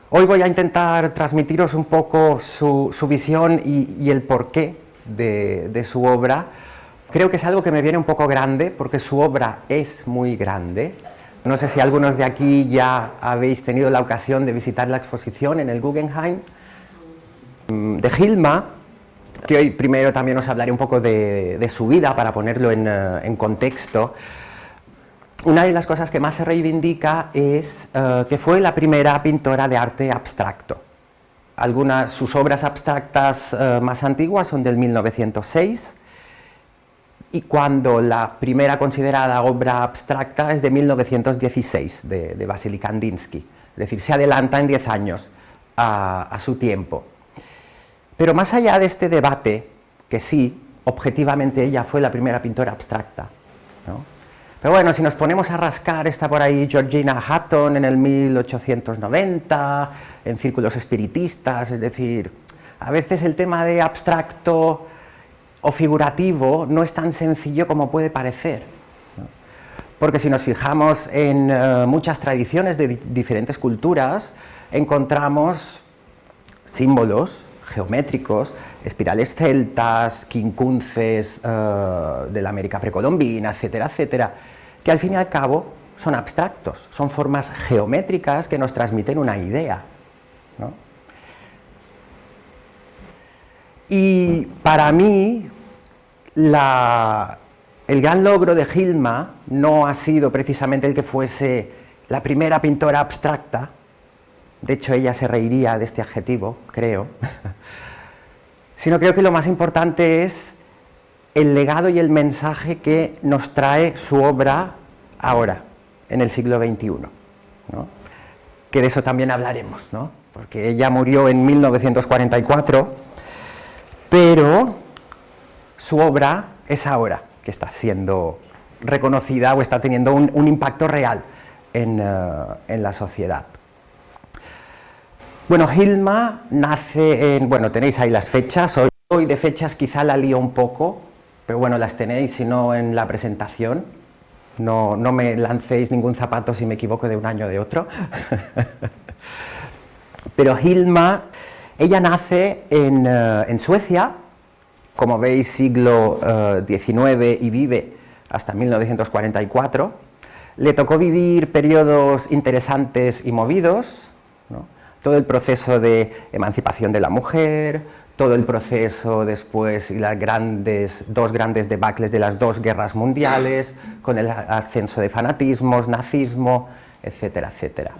Hoy voy a intentar transmitiros un poco su visión y el porqué de su obra. Creo que es algo que me viene un poco grande, porque su obra es muy grande. No sé si algunos de aquí ya habéis tenido la ocasión de visitar la exposición en el Guggenheim de Hilma, que hoy primero también os hablaré un poco de su vida para ponerlo en contexto. Una de las cosas que más se reivindica es que fue la primera pintora de arte abstracto. Sus obras abstractas más antiguas son del 1906, y cuando la primera considerada obra abstracta es de 1916, de Vasily Kandinsky. Es decir, se adelanta en 10 años a su tiempo. Pero más allá de este debate, que sí, objetivamente ella fue la primera pintora abstracta, ¿no? Pero bueno, si nos ponemos a rascar, está por ahí Georgina Hatton en el 1890, en círculos espiritistas, es decir, a veces el tema de abstracto o figurativo no es tan sencillo como puede parecer, ¿no? Porque si nos fijamos en muchas tradiciones de diferentes culturas, encontramos símbolos geométricos, espirales celtas, quincunces de la América precolombina, etcétera, etcétera, que al fin y al cabo son abstractos, son formas geométricas que nos transmiten una idea, ¿no? Y para mí, el gran logro de Hilma no ha sido precisamente el que fuese la primera pintora abstracta. De hecho, ella se reiría de este adjetivo, creo. Sino creo que lo más importante es el legado y el mensaje que nos trae su obra ahora, en el siglo XXI, ¿no? Que de eso también hablaremos, ¿no? Porque ella murió en 1944, pero su obra es ahora que está siendo reconocida o está teniendo un impacto real en la sociedad. Bueno, Hilma nace bueno, tenéis ahí las fechas, hoy de fechas quizá la lío un poco, pero bueno, las tenéis, si no en la presentación, no me lancéis ningún zapato si me equivoco de un año o de otro. Pero Hilma, ella nace en Suecia, como veis siglo XIX, y vive hasta 1944, le tocó vivir periodos interesantes y movidos, ¿no? Todo el proceso de emancipación de la mujer, todo el proceso después y las dos grandes debacles de las dos guerras mundiales, con el ascenso de fanatismos, nazismo, etcétera, etcétera.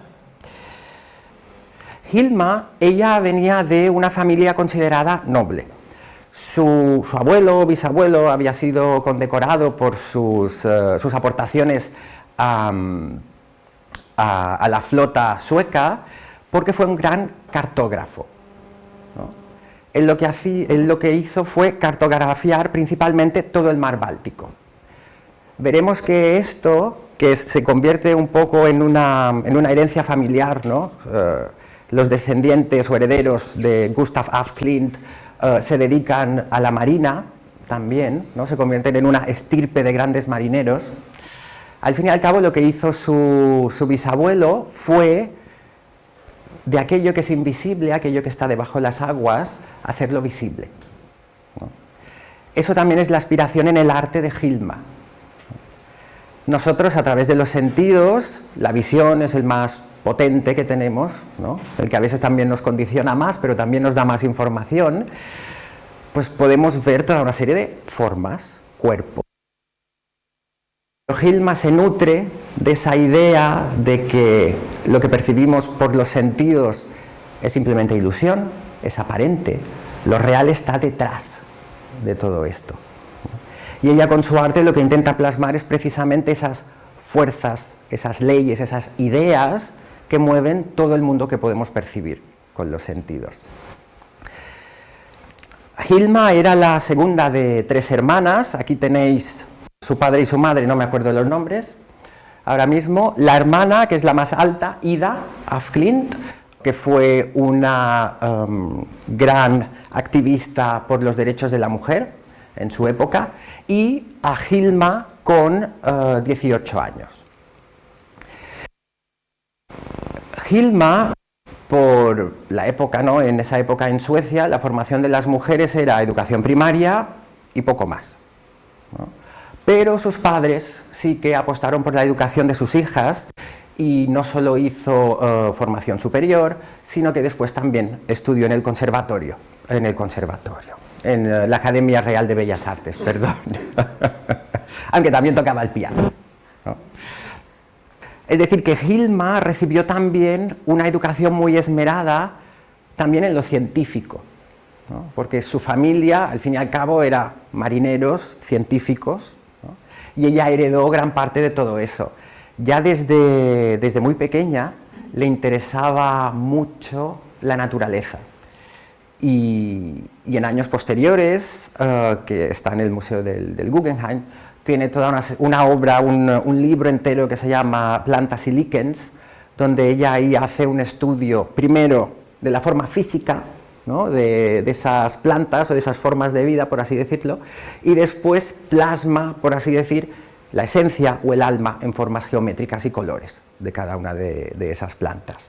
Hilma, ella venía de una familia considerada noble. Su abuelo o bisabuelo había sido condecorado por sus aportaciones a la flota sueca, porque fue un gran cartógrafo, ¿no? Él lo que hizo fue cartografiar principalmente todo el mar Báltico. Veremos que esto, que se convierte un poco en una herencia familiar, ¿no? Los descendientes o herederos de Gustav af Klint se dedican a la marina también, ¿no? Se convierten en una estirpe de grandes marineros. Al fin y al cabo, lo que hizo su bisabuelo fue, de aquello que es invisible, aquello que está debajo de las aguas, hacerlo visible, ¿no? Eso también es la aspiración en el arte de Hilma. Nosotros, a través de los sentidos, la visión es el más potente que tenemos, ¿no? El que a veces también nos condiciona más, pero también nos da más información, pues podemos ver toda una serie de formas, cuerpos. Hilma se nutre de esa idea de que lo que percibimos por los sentidos es simplemente ilusión, es aparente, lo real está detrás de todo esto. Y ella con su arte lo que intenta plasmar es precisamente esas fuerzas, esas leyes, esas ideas que mueven todo el mundo que podemos percibir con los sentidos. Hilma era la segunda de 3 hermanas, aquí tenéis su padre y su madre, no me acuerdo de los nombres ahora mismo. La hermana, que es la más alta, Ida af Klint, que fue una gran activista por los derechos de la mujer en su época, y a Hilma con 18 años. Hilma por la época, ¿no? En esa época en Suecia la formación de las mujeres era educación primaria y poco más, ¿no? Pero sus padres sí que apostaron por la educación de sus hijas y no solo hizo formación superior, sino que después también estudió en el conservatorio, en la Academia Real de Bellas Artes, perdón, aunque también tocaba el piano, ¿no? Es decir, que Hilma recibió también una educación muy esmerada también en lo científico, ¿no? Porque su familia, al fin y al cabo, era marineros, científicos, ¿no? Y ella heredó gran parte de todo eso. Ya desde muy pequeña le interesaba mucho la naturaleza. Y en años posteriores, que está en el Museo del Guggenheim, tiene toda una obra, un libro entero que se llama Plantas y Lichens, donde ella ahí hace un estudio, primero, de la forma física, ¿no? de esas plantas o de esas formas de vida, por así decirlo, y después plasma, por así decir, la esencia o el alma en formas geométricas y colores de cada una de esas plantas.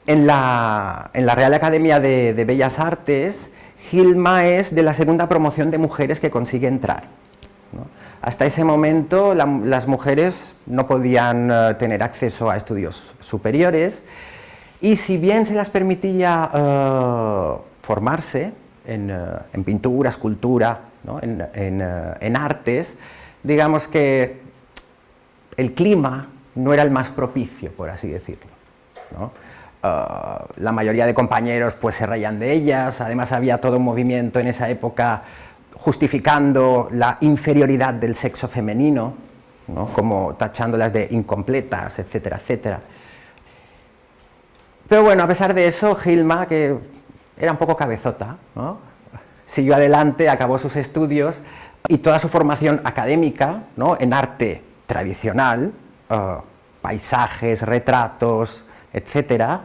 En la Real Academia de Bellas Artes, Hilma es de la segunda promoción de mujeres que consigue entrar, ¿no? Hasta ese momento las mujeres no podían tener acceso a estudios superiores y si bien se las permitía formarse en pintura, escultura, ¿no? en artes, digamos que el clima no era el más propicio, por así decirlo, ¿no? La mayoría de compañeros pues se reían de ellas, además había todo un movimiento en esa época justificando la inferioridad del sexo femenino, ¿no? Como tachándolas de incompletas, etcétera, etcétera. Pero bueno, a pesar de eso, Hilma, que era un poco cabezota, ¿no? Siguió adelante, acabó sus estudios y toda su formación académica, ¿no? En arte tradicional, paisajes, retratos, etcétera,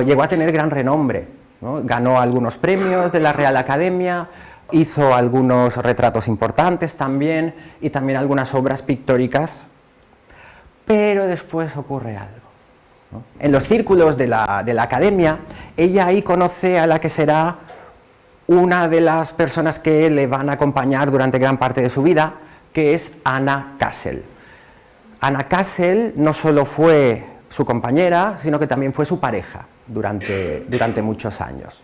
llegó a tener gran renombre, ¿no? Ganó algunos premios de la Real Academia, hizo algunos retratos importantes también y también algunas obras pictóricas, pero después ocurre algo, ¿no? En los círculos de la Academia, ella ahí conoce a la que será una de las personas que le van a acompañar durante gran parte de su vida, que es Anna Kassel. Anna Kassel no solo fue su compañera, sino que también fue su pareja durante muchos años.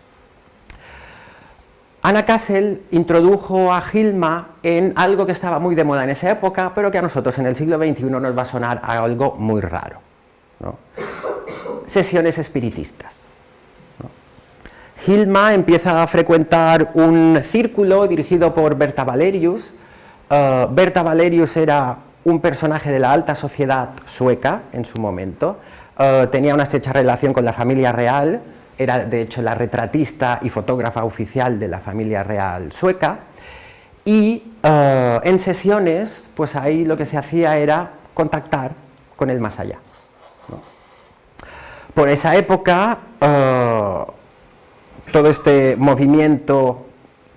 Anna Kassel introdujo a Hilma en algo que estaba muy de moda en esa época, pero que a nosotros en el siglo XXI nos va a sonar a algo muy raro, ¿no? Sesiones espiritistas, ¿no? Hilma empieza a frecuentar un círculo dirigido por Berta Valerius. Berta Valerius era un personaje de la alta sociedad sueca en su momento, tenía una estrecha relación con la familia real, era de hecho la retratista y fotógrafa oficial de la familia real sueca, y en sesiones, pues ahí lo que se hacía era contactar con el más allá, ¿no? Por esa época, todo este movimiento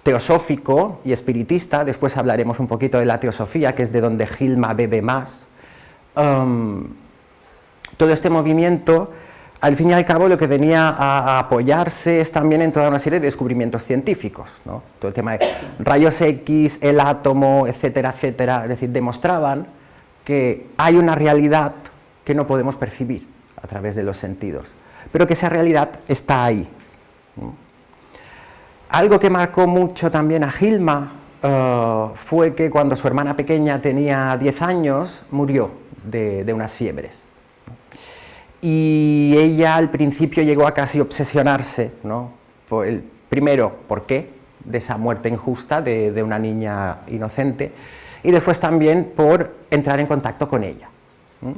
teosófico y espiritista, después hablaremos un poquito de la teosofía, que es de donde Hilma bebe más, todo este movimiento, al fin y al cabo, lo que venía a apoyarse es también en toda una serie de descubrimientos científicos, ¿no? Todo el tema de rayos X, el átomo, etcétera, etcétera, es decir, demostraban que hay una realidad que no podemos percibir a través de los sentidos, pero que esa realidad está ahí, ¿no? Algo que marcó mucho también a Hilma fue que cuando su hermana pequeña tenía 10 años, murió de unas fiebres, ¿no? Y ella al principio llegó a casi obsesionarse, ¿no? Primero, ¿por qué? De esa muerte injusta de una niña inocente, y después también por entrar en contacto con ella, ¿no?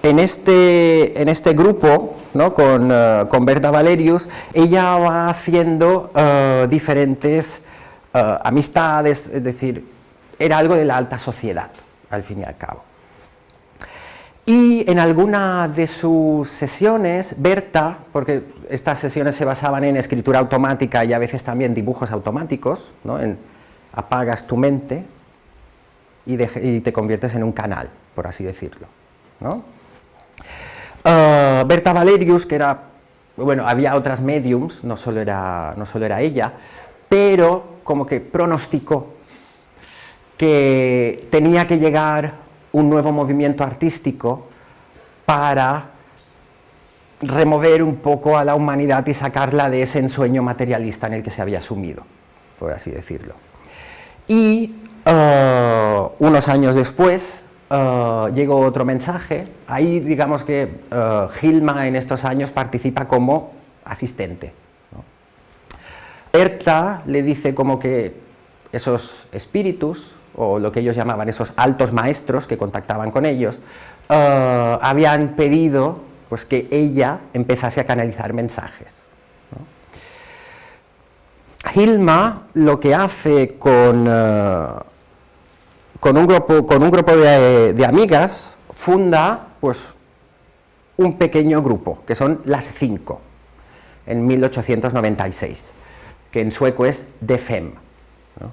En este grupo, ¿no? con Berta Valerius, ella va haciendo diferentes amistades, es decir, era algo de la alta sociedad, al fin y al cabo. Y en alguna de sus sesiones, Berta, porque estas sesiones se basaban en escritura automática y a veces también dibujos automáticos, ¿no? Apagas tu mente y te conviertes en un canal, por así decirlo, ¿no? Berta Valerius, que era, bueno, había otras mediums, no solo era ella, pero como que pronosticó que tenía que llegar un nuevo movimiento artístico para remover un poco a la humanidad y sacarla de ese ensueño materialista en el que se había sumido, por así decirlo. Y unos años después llegó otro mensaje. Ahí digamos que Hilma en estos años participa como asistente, ¿no? Berta le dice como que esos espíritus, o lo que ellos llamaban esos altos maestros que contactaban con ellos, habían pedido pues, que ella empezase a canalizar mensajes, ¿no? Hilma lo que hace con un grupo de amigas, funda pues, un pequeño grupo, que son las 5, en 1896, que en sueco es De Fem, ¿no?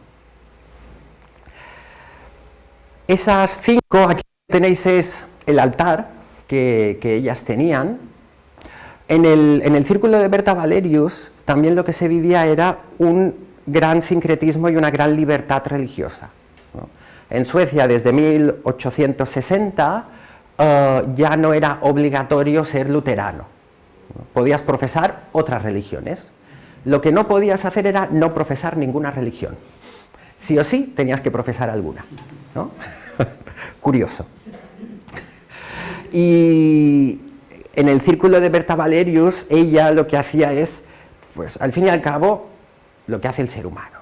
Esas 5, aquí tenéis es el altar que ellas tenían. En el círculo de Berta Valerius también lo que se vivía era un gran sincretismo y una gran libertad religiosa, ¿no? En Suecia, desde 1860, ya no era obligatorio ser luterano, ¿no? Podías profesar otras religiones. Lo que no podías hacer era no profesar ninguna religión. Sí o sí tenías que profesar alguna, ¿no? Curioso. Y en el círculo de Berta Valerius, ella lo que hacía es, pues al fin y al cabo, lo que hace el ser humano,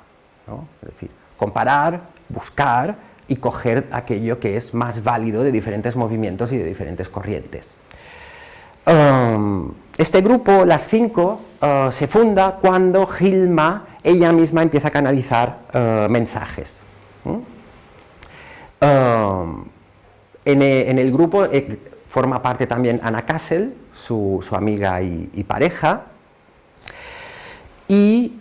¿no? Es decir, comparar, buscar y coger aquello que es más válido de diferentes movimientos y de diferentes corrientes. Este grupo, las 5, se funda cuando Hilma, ella misma, empieza a canalizar mensajes. En el grupo forma parte también Anna Kassel, su amiga y pareja, y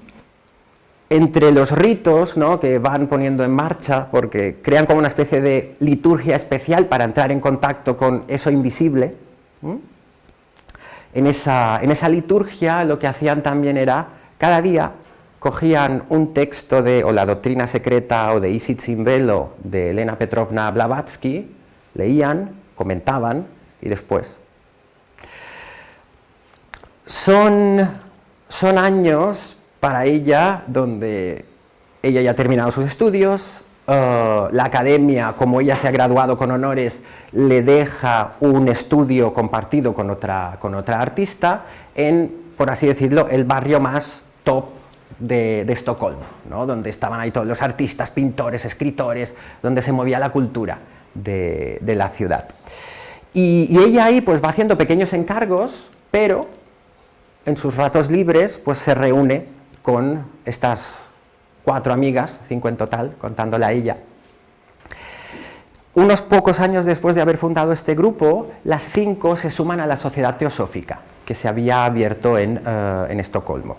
entre los ritos, ¿no?, que van poniendo en marcha, porque crean como una especie de liturgia especial para entrar en contacto con eso invisible, en esa liturgia lo que hacían también era, cada día cogían un texto o la doctrina secreta o de Isid sin velo de Elena Petrovna Blavatsky, leían, comentaban y después. Son años para ella donde ella ya ha terminado sus estudios, la academia, como ella se ha graduado con honores, le deja un estudio compartido con otra artista en, por así decirlo, el barrio más top de Estocolmo, ¿no?, donde estaban ahí todos los artistas, pintores, escritores, donde se movía la cultura de la ciudad. Y ella ahí pues va haciendo pequeños encargos, pero en sus ratos libres pues se reúne con estas 4 amigas, 5 en total, contándole a ella. Unos pocos años después de haber fundado este grupo, las 5 se suman a la Sociedad Teosófica, que se había abierto en Estocolmo.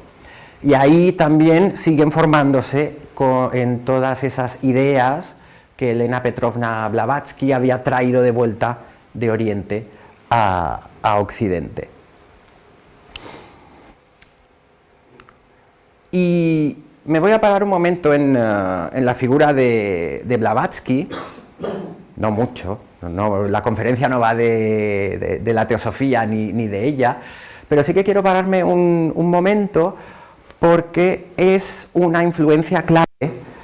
Y ahí también siguen formándose en todas esas ideas que Elena Petrovna Blavatsky había traído de vuelta de Oriente a Occidente. Y me voy a parar un momento en la figura de Blavatsky, no mucho, la conferencia no va de la teosofía ni de ella, pero sí que quiero pararme un momento porque es una influencia clave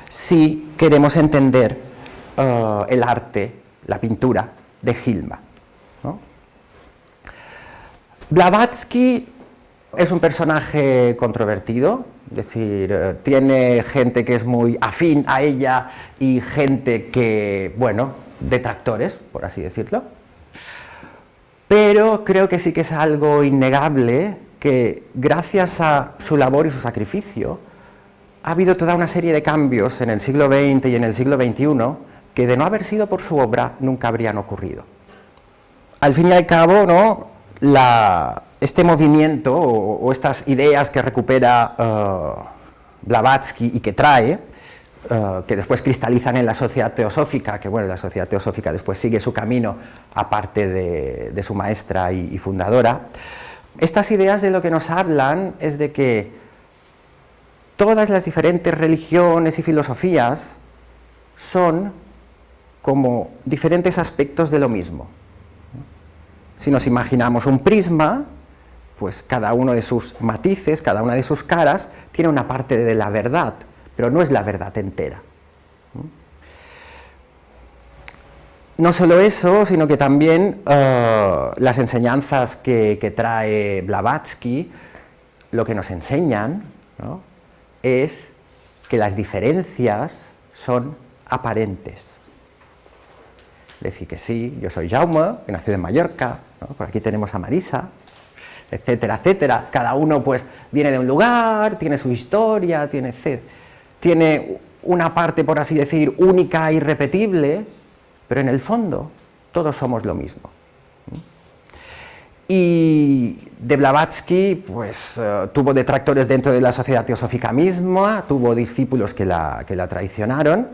si queremos entender el arte, la pintura de Hilma, ¿no? Blavatsky es un personaje controvertido, es decir, tiene gente que es muy afín a ella y gente que, bueno, detractores, por así decirlo. Pero creo que sí que es algo innegable que gracias a su labor y su sacrificio ha habido toda una serie de cambios en el siglo XX y en el siglo XXI que de no haber sido por su obra nunca habrían ocurrido. Al fin y al cabo, ¿no?, este movimiento o estas ideas que recupera Blavatsky y que trae, que después cristalizan en la Sociedad Teosófica, que bueno, la Sociedad Teosófica después sigue su camino, aparte de su maestra y fundadora. Estas ideas de lo que nos hablan es de que todas las diferentes religiones y filosofías son como diferentes aspectos de lo mismo. Si nos imaginamos un prisma, pues cada uno de sus matices, cada una de sus caras, tiene una parte de la verdad, pero no es la verdad entera. No solo eso, sino que también las enseñanzas que trae Blavatsky, lo que nos enseñan, ¿no?, es que las diferencias son aparentes. Es decir, que sí, yo soy Jaume, que nació en Mallorca, ¿no?, por aquí tenemos a Marisa, etcétera, etcétera. Cada uno pues viene de un lugar, tiene su historia, tiene una parte, por así decir, única e irrepetible, pero en el fondo todos somos lo mismo. Y de Blavatsky pues tuvo detractores dentro de la Sociedad Teosófica misma, tuvo discípulos que la traicionaron,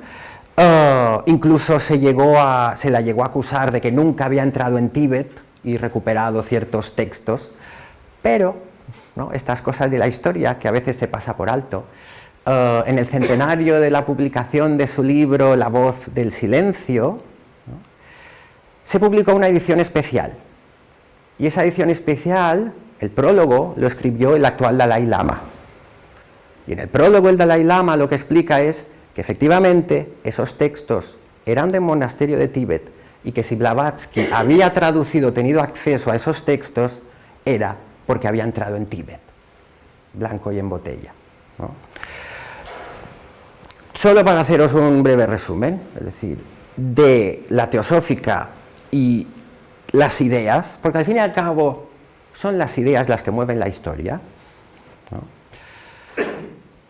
incluso se la llegó a acusar de que nunca había entrado en Tíbet y recuperado ciertos textos, pero ¿no?, estas cosas de la historia que a veces se pasa por alto. En el centenario de la publicación de su libro La voz del silencio, ¿no?, se publicó una edición especial, y esa edición especial, el prólogo, lo escribió el actual Dalai Lama. Y en el prólogo el Dalai Lama lo que explica es que efectivamente esos textos eran del monasterio de Tíbet, y que si Blavatsky había traducido, tenido acceso a esos textos, era porque había entrado en Tíbet, blanco y en botella, ¿no? Solo para haceros un breve resumen, es decir, de la teosófica y las ideas, porque al fin y al cabo son las ideas las que mueven la historia, ¿no?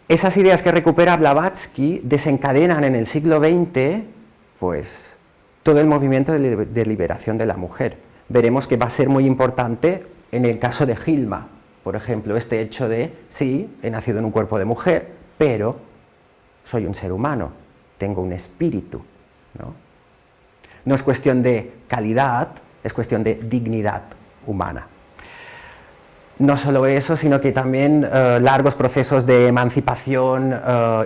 Esas ideas que recupera Blavatsky desencadenan en el siglo XX pues todo el movimiento de liberación de la mujer. Veremos que va a ser muy importante en el caso de Hilma, por ejemplo, este hecho de, sí, he nacido en un cuerpo de mujer, pero soy un ser humano, tengo un espíritu, ¿no? No es cuestión de calidad, es cuestión de dignidad humana. No solo eso, sino que también largos procesos de emancipación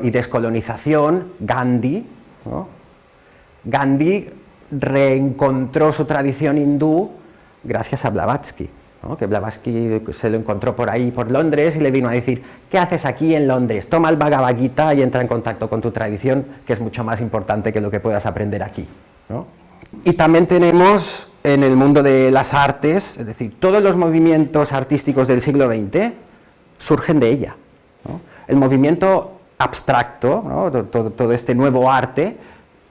y descolonización. Gandhi, ¿no? Gandhi reencontró su tradición hindú gracias a Blavatsky, ¿no?, que Blavatsky se lo encontró por ahí, por Londres, y le vino a decir: ¿qué haces aquí en Londres? Toma el Bhagavad Gita y entra en contacto con tu tradición, que es mucho más importante que lo que puedas aprender aquí, ¿no? Y también tenemos en el mundo de las artes, es decir, todos los movimientos artísticos del siglo XX surgen de ella, ¿no? El movimiento abstracto, ¿no?, todo este nuevo arte,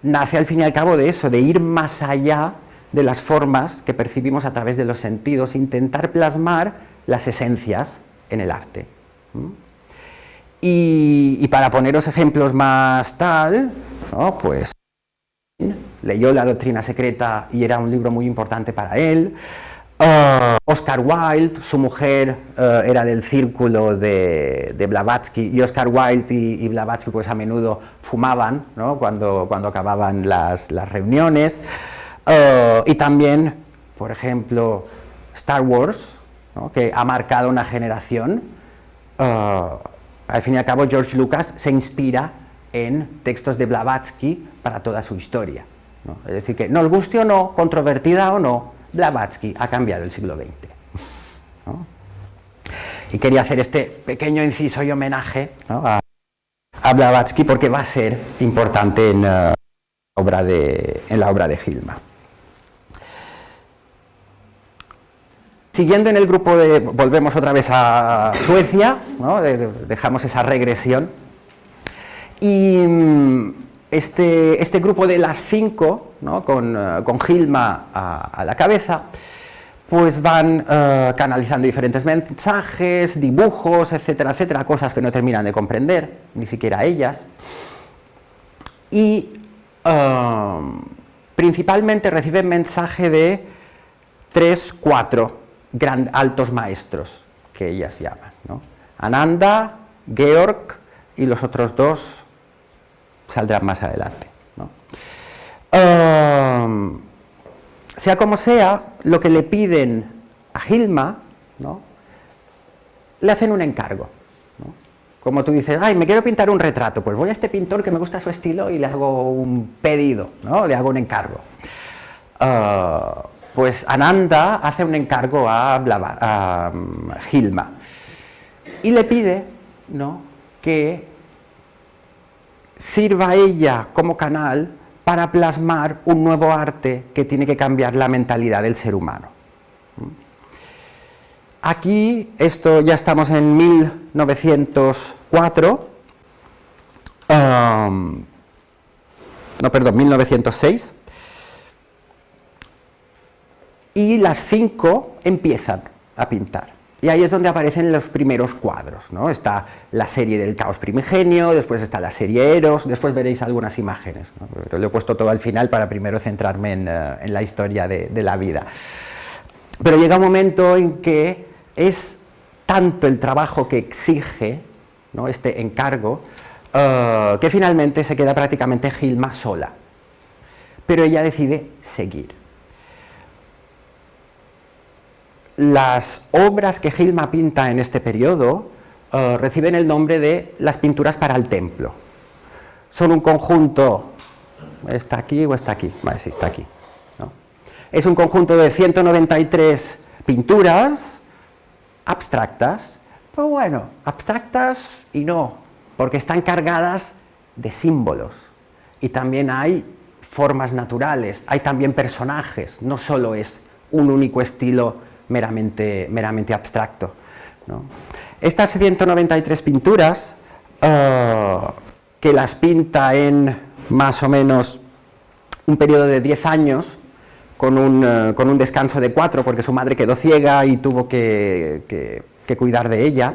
nace al fin y al cabo de eso, de ir más allá de las formas que percibimos a través de los sentidos, intentar plasmar las esencias en el arte. Y para poneros ejemplos más tal, ¿no?, pues leyó La doctrina secreta y era un libro muy importante para él. Oscar Wilde, su mujer era del círculo de Blavatsky, y Oscar Wilde y Blavatsky pues a menudo fumaban, ¿no?, cuando acababan las reuniones. Y también, por ejemplo, Star Wars, ¿no?, que ha marcado una generación. Al fin y al cabo, George Lucas se inspira en textos de Blavatsky para toda su historia, ¿no? Es decir, que nos guste o no, controvertida o no, Blavatsky ha cambiado el siglo XX, ¿no? Y quería hacer este pequeño inciso y homenaje, ¿no?, a Blavatsky, porque va a ser importante en la obra de Hilma. Siguiendo en el grupo volvemos otra vez a Suecia, ¿no?, dejamos esa regresión, y este grupo de las 5, ¿no?, con Hilma a la cabeza, pues van canalizando diferentes mensajes, dibujos, etcétera, etcétera, cosas que no terminan de comprender, ni siquiera ellas, y principalmente reciben mensaje de 3, 4 altos maestros, que ellas llaman, ¿no? Ananda, Georg y los otros 2, saldrán más adelante, ¿no? Sea como sea, lo que le piden a Hilma, ¿no?, le hacen un encargo, ¿no? Como tú dices, ay, me quiero pintar un retrato, pues voy a este pintor que me gusta su estilo y le hago un pedido, ¿no?, le hago un encargo. Pues Ananda hace un encargo a Hilma y le pide, ¿no?, que sirva ella como canal para plasmar un nuevo arte que tiene que cambiar la mentalidad del ser humano. Aquí, esto ya estamos en 1904, 1906, y las 5 empiezan a pintar. Y ahí es donde aparecen los primeros cuadros, ¿no? Está la serie del Caos Primigenio, después está la serie Eros, después veréis algunas imágenes, ¿no? Pero lo he puesto todo al final para primero centrarme en la historia de la vida. Pero llega un momento en que es tanto el trabajo que exige, ¿no?, este encargo, que finalmente se queda prácticamente Hilma sola. Pero ella decide seguir. Las obras que Hilma pinta en este periodo reciben el nombre de las pinturas para el templo. Son un conjunto, ¿está aquí o está aquí? Vale, sí, está aquí, ¿no? Es un conjunto de 193 pinturas abstractas, pero bueno, abstractas y no, porque están cargadas de símbolos. Y también hay formas naturales, hay también personajes, no solo es un único estilo meramente abstracto, ¿no? Estas 193 pinturas, que las pinta en más o menos un periodo de 10 años, con un descanso de 4, porque su madre quedó ciega y tuvo que cuidar de ella.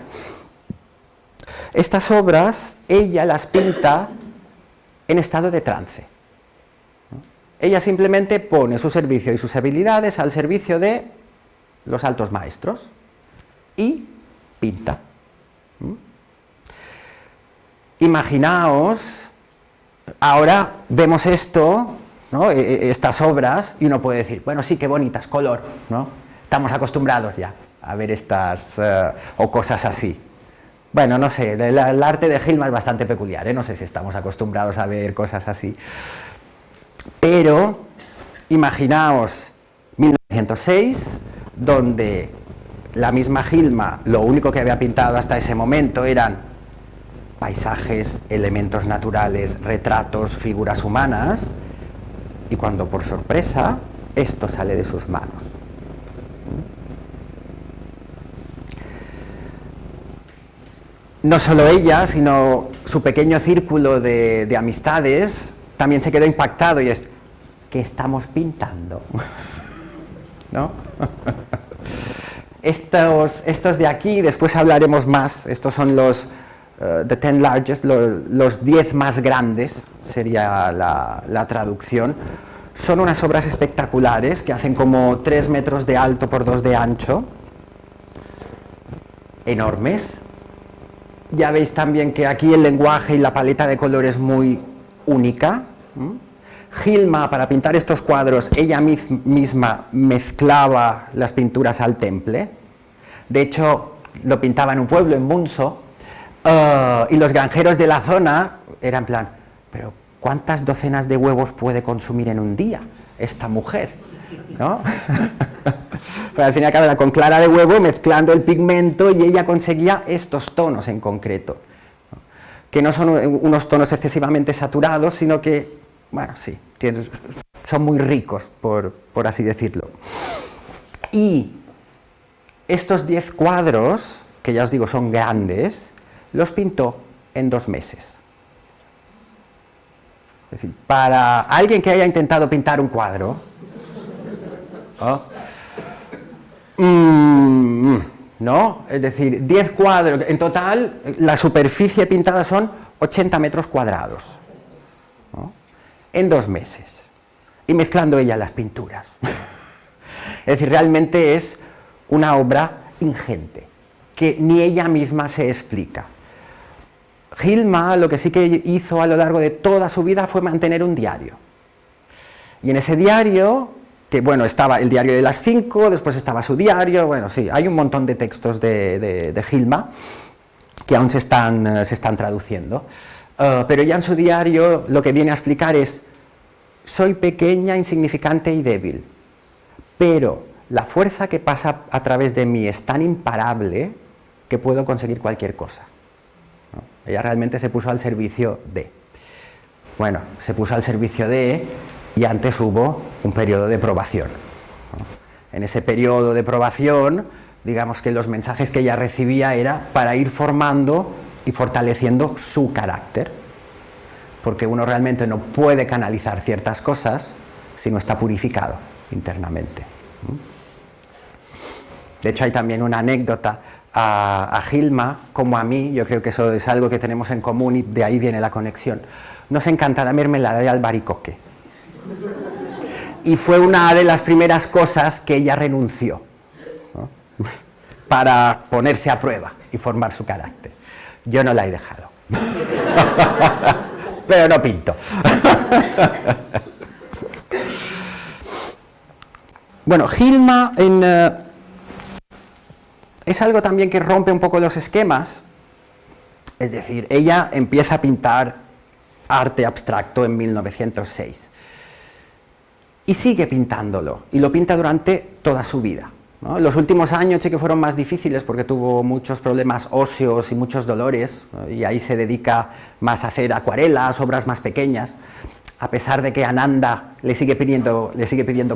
Estas obras, ella las pinta en estado de trance, ¿no? Ella simplemente pone su servicio y sus habilidades al servicio de los altos maestros y pinta. Imaginaos, ahora vemos esto, ¿no?, estas obras, y uno puede decir, bueno, sí, qué bonitas, color, ¿no? Estamos acostumbrados ya a ver estas o cosas así. Bueno, no sé, el arte de Hilma es bastante peculiar, ¿eh? No sé si estamos acostumbrados a ver cosas así. Pero imaginaos 1906, donde la misma Hilma lo único que había pintado hasta ese momento eran paisajes, elementos naturales, retratos, figuras humanas, y cuando por sorpresa esto sale de sus manos. No solo ella, sino su pequeño círculo de amistades también se quedó impactado y es, ¿qué estamos pintando? ¿No? Estos de aquí, después hablaremos más, estos son los the 10 largest, los 10 más grandes, sería la traducción. Son unas obras espectaculares que hacen como 3 metros de alto por 2 de ancho, enormes. Ya veis también que aquí el lenguaje y la paleta de color es muy única. Hilma, para pintar estos cuadros, ella misma mezclaba las pinturas al temple. De hecho, lo pintaba en un pueblo, en Munso, y los granjeros de la zona eran en plan, pero ¿cuántas docenas de huevos puede consumir en un día esta mujer? ¿No? Pero al final acababa con clara de huevo mezclando el pigmento y ella conseguía estos tonos en concreto, ¿no?, que no son unos tonos excesivamente saturados, sino que, bueno, sí, son muy ricos, por así decirlo. Y estos 10 cuadros, que ya os digo son grandes, los pintó en 2 meses. Es decir, para alguien que haya intentado pintar un cuadro, ¿no? Es decir, 10 cuadros, en total la superficie pintada son 80 metros cuadrados, ¿no?, en 2 meses, y mezclando ella las pinturas. Es decir, realmente es una obra ingente, que ni ella misma se explica. Hilma lo que sí que hizo a lo largo de toda su vida fue mantener un diario. Y en ese diario, que bueno, estaba el diario de las 5, después estaba su diario, bueno, sí, hay un montón de textos de Hilma que aún se están traduciendo. Pero ya en su diario lo que viene a explicar es: soy pequeña, insignificante y débil, pero la fuerza que pasa a través de mí es tan imparable que puedo conseguir cualquier cosa. ¿No? Ella realmente se puso al servicio de. Bueno, se puso al servicio de, y antes hubo un periodo de probación. ¿No? En ese periodo de probación, digamos que los mensajes que ella recibía era para ir formando y fortaleciendo su carácter, porque uno realmente no puede canalizar ciertas cosas si no está purificado internamente. De hecho, hay también una anécdota a Hilma, como a mí, yo creo que eso es algo que tenemos en común y de ahí viene la conexión. Nos encanta la mermelada de albaricoque. Y fue una de las primeras cosas que ella renunció, ¿no? Para ponerse a prueba y formar su carácter. Yo no la he dejado. Pero no pinto. Bueno, Hilma es algo también que rompe un poco los esquemas. Es decir, ella empieza a pintar arte abstracto en 1906 y sigue pintándolo, y lo pinta durante toda su vida, ¿no? Los últimos años sí que fueron más difíciles porque tuvo muchos problemas óseos y muchos dolores, ¿no? Y ahí se dedica más a hacer acuarelas, obras más pequeñas, a pesar de que Ananda le sigue pidiendo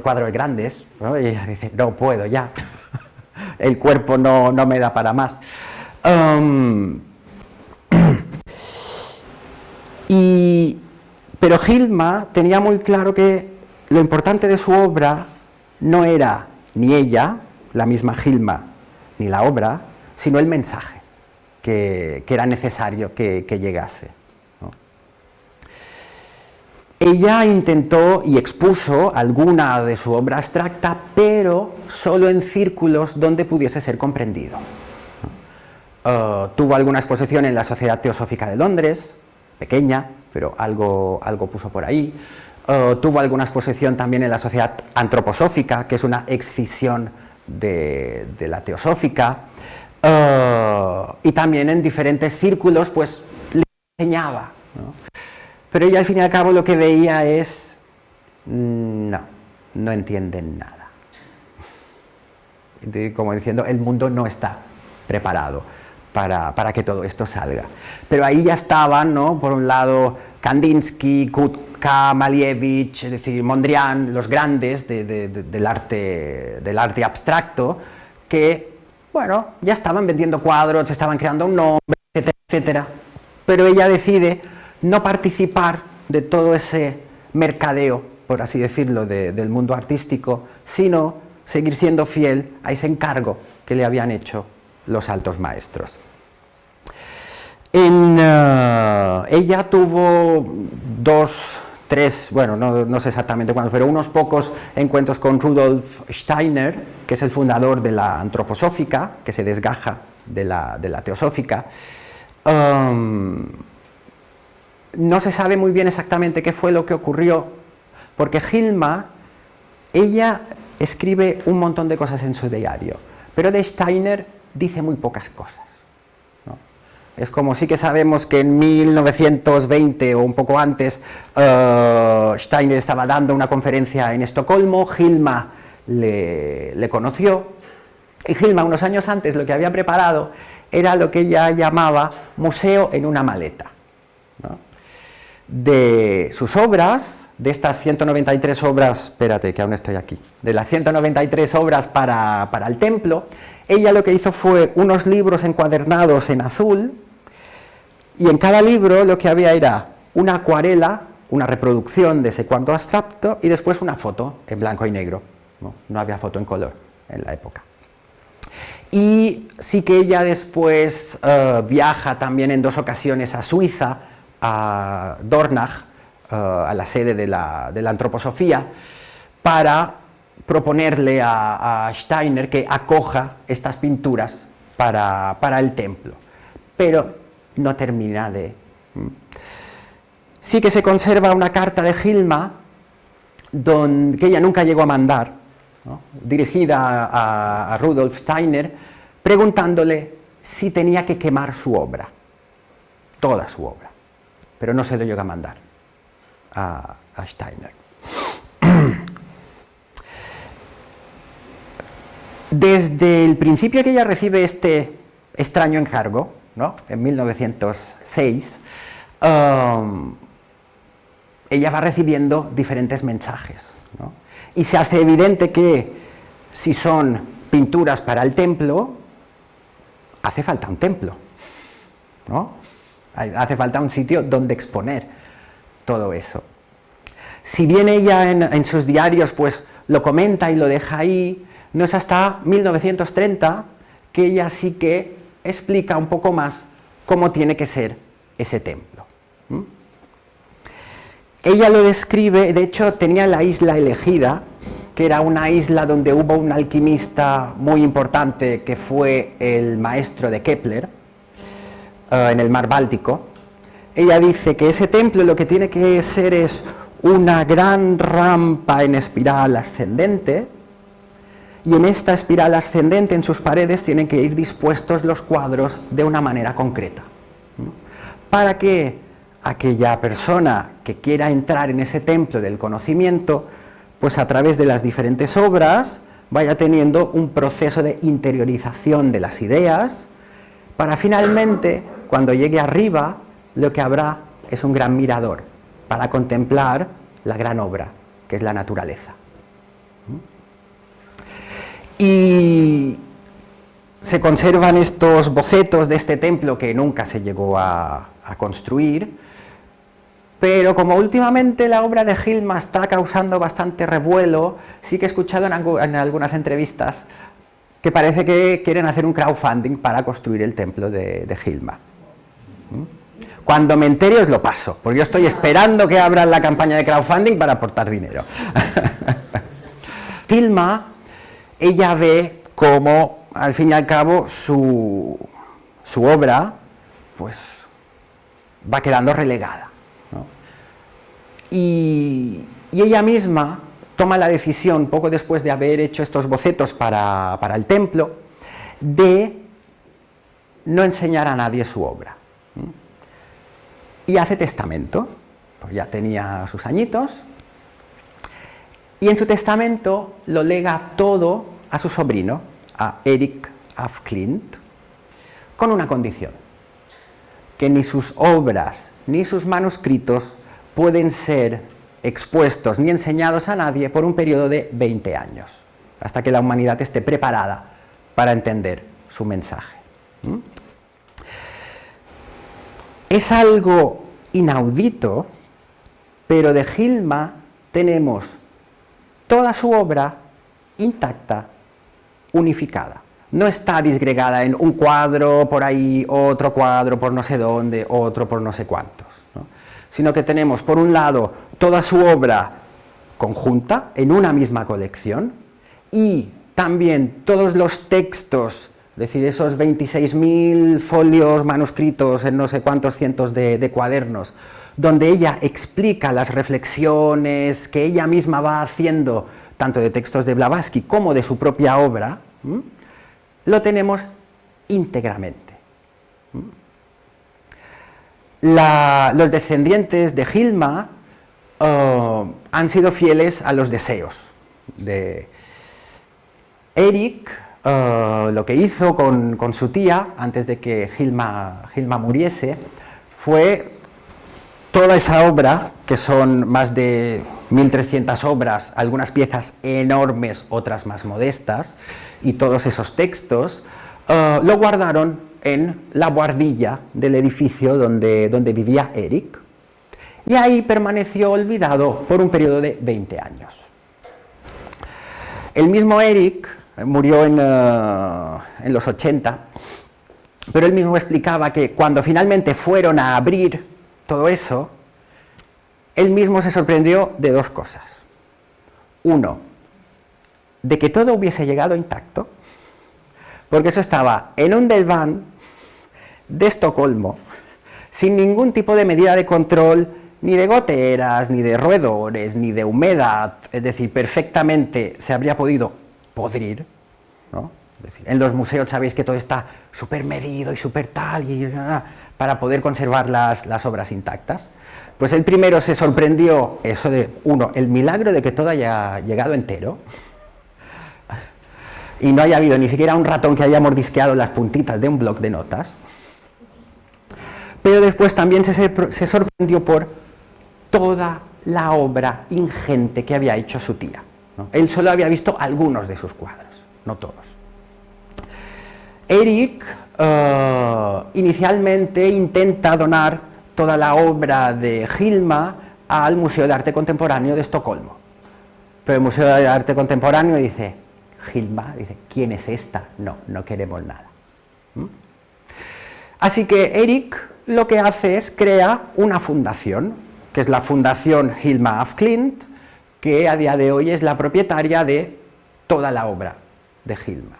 cuadros grandes, ¿no? Y ella dice: no puedo ya, el cuerpo no me da para más. Pero Hilma tenía muy claro que lo importante de su obra no era ni ella, la misma Hilma, ni la obra, sino el mensaje que era necesario que llegase, ¿no? Ella intentó y expuso alguna de su obra abstracta, pero solo en círculos donde pudiese ser comprendido. Tuvo alguna exposición en la Sociedad Teosófica de Londres, pequeña, pero algo puso por ahí. Tuvo alguna exposición también en la Sociedad Antroposófica, que es una excisión de la Teosófica, y también en diferentes círculos pues le enseñaba, ¿no? Pero ella al fin y al cabo lo que veía es: no entienden nada. Como diciendo, el mundo no está preparado para que todo esto salga. Pero ahí ya estaban, ¿no? Por un lado, Kandinsky, Kutka, Malevich, es decir, Mondrian, los grandes del arte abstracto, que, bueno, ya estaban vendiendo cuadros, estaban creando un nombre, etcétera, etcétera. Pero ella decide no participar de todo ese mercadeo, por así decirlo, del mundo artístico, sino seguir siendo fiel a ese encargo que le habían hecho los altos maestros. Ella tuvo no sé exactamente cuántos, pero unos pocos encuentros con Rudolf Steiner, que es el fundador de la antroposófica, que se desgaja de la teosófica. No se sabe muy bien exactamente qué fue lo que ocurrió, porque Hilma, ella escribe un montón de cosas en su diario, pero de Steiner dice muy pocas cosas, ¿no? Es como sí que sabemos que en 1920 o un poco antes Steiner estaba dando una conferencia en Estocolmo, Hilma le conoció, y Hilma unos años antes lo que había preparado era lo que ella llamaba museo en una maleta, ¿no? De sus obras, de estas 193 obras, espérate que aún estoy aquí, de las 193 obras para el templo, ella lo que hizo fue unos libros encuadernados en azul, y en cada libro lo que había era una acuarela, una reproducción de ese cuadro abstracto, y después una foto en blanco y negro, no había foto en color en la época. Y sí que ella después viaja también en 2 ocasiones a Suiza, a Dornach, a la sede de la antroposofía, para proponerle a Steiner que acoja estas pinturas para el templo. Pero no termina de... Sí que se conserva una carta de Hilma que ella nunca llegó a mandar, ¿no?, dirigida a Rudolf Steiner, preguntándole si tenía que quemar su obra, toda su obra, pero no se lo llegó a mandar a Steiner. Desde el principio que ella recibe este extraño encargo, ¿no?, en 1906, ella va recibiendo diferentes mensajes, ¿no?, y se hace evidente que si son pinturas para el templo, hace falta un templo, ¿no?, hace falta un sitio donde exponer todo eso. Si bien ella en sus diarios pues lo comenta y lo deja ahí, no es hasta 1930 que ella sí que explica un poco más cómo tiene que ser ese templo. Ella lo describe, de hecho tenía la isla elegida, que era una isla donde hubo un alquimista muy importante que fue el maestro de Kepler, en el mar Báltico. Ella dice que ese templo lo que tiene que ser es una gran rampa en espiral ascendente, y en esta espiral ascendente en sus paredes tienen que ir dispuestos los cuadros de una manera concreta, ¿no?, para que aquella persona que quiera entrar en ese templo del conocimiento, pues a través de las diferentes obras vaya teniendo un proceso de interiorización de las ideas, para finalmente, cuando llegue arriba, lo que habrá es un gran mirador para contemplar la gran obra, que es la naturaleza. Y se conservan estos bocetos de este templo que nunca se llegó a construir, pero como últimamente la obra de Hilma está causando bastante revuelo, sí que he escuchado en algunas entrevistas que parece que quieren hacer un crowdfunding para construir el templo de Hilma. Cuando me entere os lo paso, porque yo estoy esperando que abran la campaña de crowdfunding para aportar dinero. Hilma, ella ve como, al fin y al cabo, su obra pues va quedando relegada, ¿no? Y ella misma toma la decisión, poco después de haber hecho estos bocetos para el templo, de no enseñar a nadie su obra. Y hace testamento, pues ya tenía sus añitos, y en su testamento lo lega todo a su sobrino, a Erik af Klint, con una condición: que ni sus obras ni sus manuscritos pueden ser expuestos ni enseñados a nadie por un periodo de 20 años, hasta que la humanidad esté preparada para entender su mensaje. Es algo inaudito, pero de Hilma tenemos toda su obra intacta, unificada. No está disgregada en un cuadro por ahí, otro cuadro por no sé dónde, otro por no sé cuántos, ¿no?, sino que tenemos, por un lado, toda su obra conjunta en una misma colección, y también todos los textos, es decir, esos 26.000 folios manuscritos en no sé cuántos cientos de cuadernos, donde ella explica las reflexiones que ella misma va haciendo, tanto de textos de Blavatsky como de su propia obra, lo tenemos íntegramente. Los descendientes de Hilma han sido fieles a los deseos de Erik. Lo que hizo con su tía, antes de que Hilma muriese, fue toda esa obra, que son más de 1.300 obras, algunas piezas enormes, otras más modestas, y todos esos textos, lo guardaron en la buhardilla del edificio donde vivía Erik, y ahí permaneció olvidado por un periodo de 20 años. El mismo Erik murió en los 80, pero él mismo explicaba que cuando finalmente fueron a abrir todo eso, él mismo se sorprendió de dos cosas. Uno, de que todo hubiese llegado intacto, porque eso estaba en un desván de Estocolmo, sin ningún tipo de medida de control, ni de goteras, ni de roedores, ni de humedad, es decir, perfectamente se habría podido podrir, ¿no? Es decir, en los museos sabéis que todo está súper medido y súper tal, para poder conservar las obras intactas. Pues el primero se sorprendió, eso de, uno, el milagro de que todo haya llegado entero, y no haya habido ni siquiera un ratón que haya mordisqueado las puntitas de un bloc de notas, pero después también se sorprendió por toda la obra ingente que había hecho su tía, ¿no? Él solo había visto algunos de sus cuadros, no todos. Eric inicialmente intenta donar toda la obra de Hilma al Museo de Arte Contemporáneo de Estocolmo, pero el Museo de Arte Contemporáneo dice, Hilma, dice, ¿quién es esta? No, no queremos nada. Así que Eric lo que hace es crea una fundación, que es la Fundación Hilma af Klint, que a día de hoy es la propietaria de toda la obra de Hilma.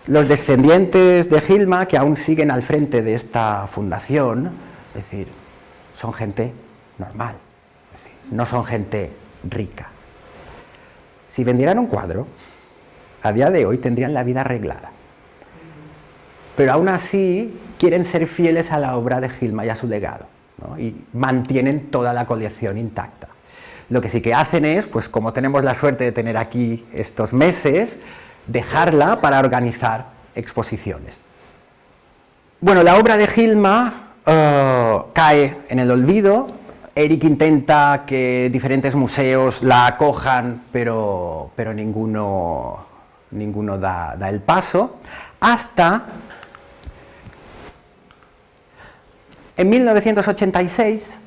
Los descendientes de Hilma, que aún siguen al frente de esta fundación, es decir, son gente normal, es decir, no son gente rica. Si vendieran un cuadro, a día de hoy tendrían la vida arreglada. Pero aún así quieren ser fieles a la obra de Hilma y a su legado, ¿no? Y mantienen toda la colección intacta. Lo que sí que hacen es, pues como tenemos la suerte de tener aquí estos meses, dejarla para organizar exposiciones. Bueno, la obra de Hilma cae en el olvido. Eric intenta que diferentes museos la acojan, pero ninguno da el paso, hasta en 1986,